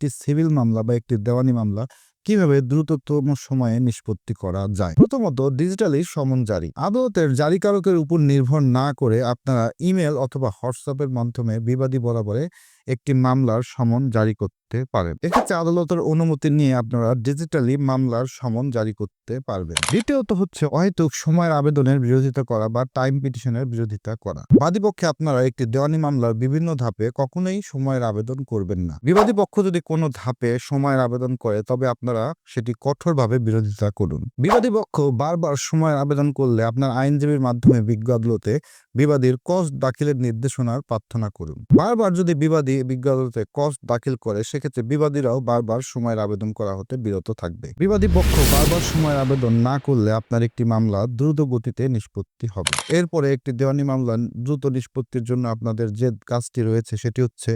একটি সিভিল মামলা বা একটি দেওয়ানি মামলা কিভাবে দ্রুততম সময়ে নিষ্পত্তি করা যায়। প্রথমত, ডিজিটালি সমন জারি। আদালতের জারিকারকের উপর নির্ভর না করে আপনারা ইমেল অথবা হোয়াটসঅ্যাপের মাধ্যমে বিবাদী বরাবরে একটি মামলার সমন জারি করতে পারেন। এক্ষেত্রে আদালতের অনুমতি নিয়ে আপনারা ডিজিটালি মামলার সমন জারি করতে পারবেন। দ্বিতীয়ত হচ্ছে অহেতুক সময়ের আবেদনের বিরোধিতা করা বা টাইম পিটিশনের বিরোধিতা করা। বাদীপক্ষে আপনারা একটি দেওয়ানি মামলার বিভিন্ন ধাপে কখনোই সময়ের আবেদন করবেন না। বিবাদী পক্ষ যদি কোনো ধাপে সময়ের আবেদন করে তবে আপনারা সেটি কঠোরভাবে বিরোধিতা করুন। বিবাদী পক্ষ বারবার সময়ের আবেদন করলে আপনার আইনজীবীর মাধ্যমে বিজ্ঞ আদালতে বিবাদীর কস দাখিলের নির্দেশনার প্রার্থনা করুন। বারবার যদি বিবাদী বিজ্ঞ আদালতে কস দাখিল করে সেক্ষেত্রে বিবাদীরাও বারবার সময়ের আবেদন করা হতে বিরত থাকবে। বিবাদী পক্ষ বারবার সময়ের আবেদন না করলে আপনার একটি মামলা দ্রুত গতিতে নিষ্পত্তি হবে। এরপরে একটি দেওয়ানি মামলা দ্রুত নিষ্পত্তির জন্য আপনাদের যে কাজটি রয়েছে সেটি হচ্ছে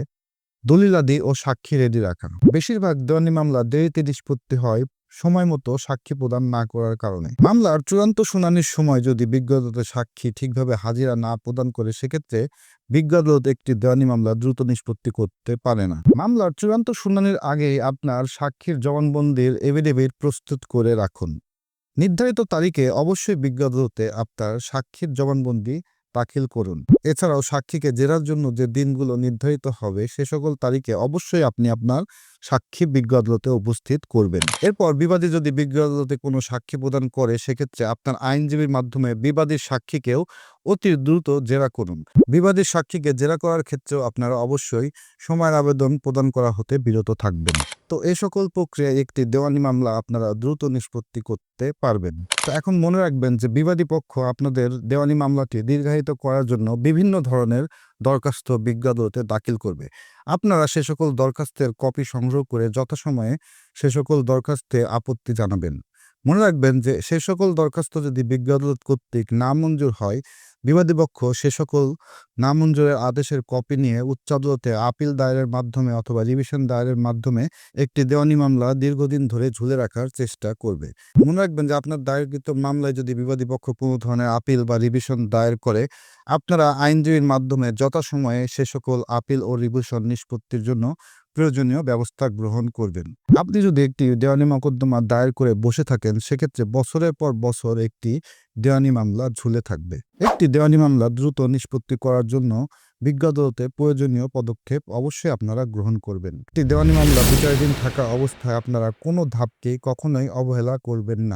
দলিলাদি ও সাক্ষী রেডি রাখা। বেশিরভাগ দেওয়ানি মামলা দেরিতে নিষ্পত্তি হয় সময় মতো সাক্ষী প্রদান না করার কারণে। মামলার চূড়ান্ত শুনানির সময় যদি বিজ্ঞ আদালতের সাক্ষী ঠিকভাবে হাজিরা না প্রদান করে সেক্ষেত্রে বিজ্ঞ আদালত একটি দেওয়ানি মামলা দ্রুত নিষ্পত্তি করতে পারে না। মামলার চূড়ান্ত শুনানির আগে আপনার সাক্ষীর জবানবন্দির এফিডেভিট প্রস্তুত করে রাখুন। নির্ধারিত তারিখে অবশ্যই বিজ্ঞ আদালতে আপনার সাক্ষীর জবানবন্দি দাখিল করুন। এছাড়াও সাক্ষীকে জেরার জন্য যে দিনগুলো নির্ধারিত হবে সে সকল তারিখে অবশ্যই আপনি আপনার সাক্ষী বিজ্ঞ আদালতে উপস্থিত করবেন। এরপর বিবাদী যদি বিজ্ঞ আদালতে কোনো সাক্ষী প্রদান করে সেক্ষেত্রে আপনার আইনজীবীর মাধ্যমে বিবাদীর সাক্ষীকেও অতি দ্রুত জেরা করুন। বিবাদীর সাক্ষীকে জেরা করার ক্ষেত্রেও আপনারা অবশ্যই সময়ের আবেদন প্রদান করা হতে বিরত থাকবেন। তো এই সকল প্রক্রিয়ায় একটি দেওয়ানি মামলা আপনারা দ্রুত নিষ্পত্তি করতে পারবেন। তো এখন মনে রাখবেন যে বিবাদী পক্ষ আপনাদের দেওয়ানি মামলাটি দীর্ঘায়িত করার জন্য বিভিন্ন ধরনের দরখাস্ত বিজ্ঞ আদালতে দাখিল করবে। আপনারা সে সকল দরখাস্তের কপি সংগ্রহ করে যথাসময়ে সে সকল দরখাস্তে আপত্তি জানাবেন। মনে রাখবেন যে সে সকল দরখাস্ত যদি বিজ্ঞ আদালত কর্তৃক নামঞ্জুর হয় বিবাদী পক্ষ সে সকল নামঞ্জুরের আদেশের কপি নিয়ে উচ্চ আদালতে আপিল দায়েরের মাধ্যমে অথবা রিভিশন দায়েরের মাধ্যমে একটি দেওয়ানি মামলা দীর্ঘদিন ধরে ঝুলে রাখার চেষ্টা করবে। মনে রাখবেন যে আপনার দায়েরকৃত মামলায় যদি বিবাদী পক্ষ কোনো ধরনের আপিল বা রিভিশন দায়ের করে আপনারা আইনজীবীর মাধ্যমে যথাসময়ে সে সকল আপিল ও রিভিশন নিষ্পত্তির জন্য প্রয়োজনীয় ব্যবস্থা গ্রহণ করবেন। আপনি যদি একটি দেওয়ানি মোকদ্দমা দায়ের করে বসে থাকেন সেক্ষেত্রে বছরের পর বছর একটি দেওয়ানি মামলা ঝুলে থাকবে। একটি দেওয়ানি মামলা দ্রুত নিষ্পত্তি করার জন্য বিজ্ঞ আদালতে প্রয়োজনীয় পদক্ষেপ অবশ্যই আপনারা গ্রহণ করবেন। একটি দেওয়ানি মামলা বিচারাধীন থাকা অবস্থায় আপনারা কোনো ধাপকে কখনোই অবহেলা করবেন না।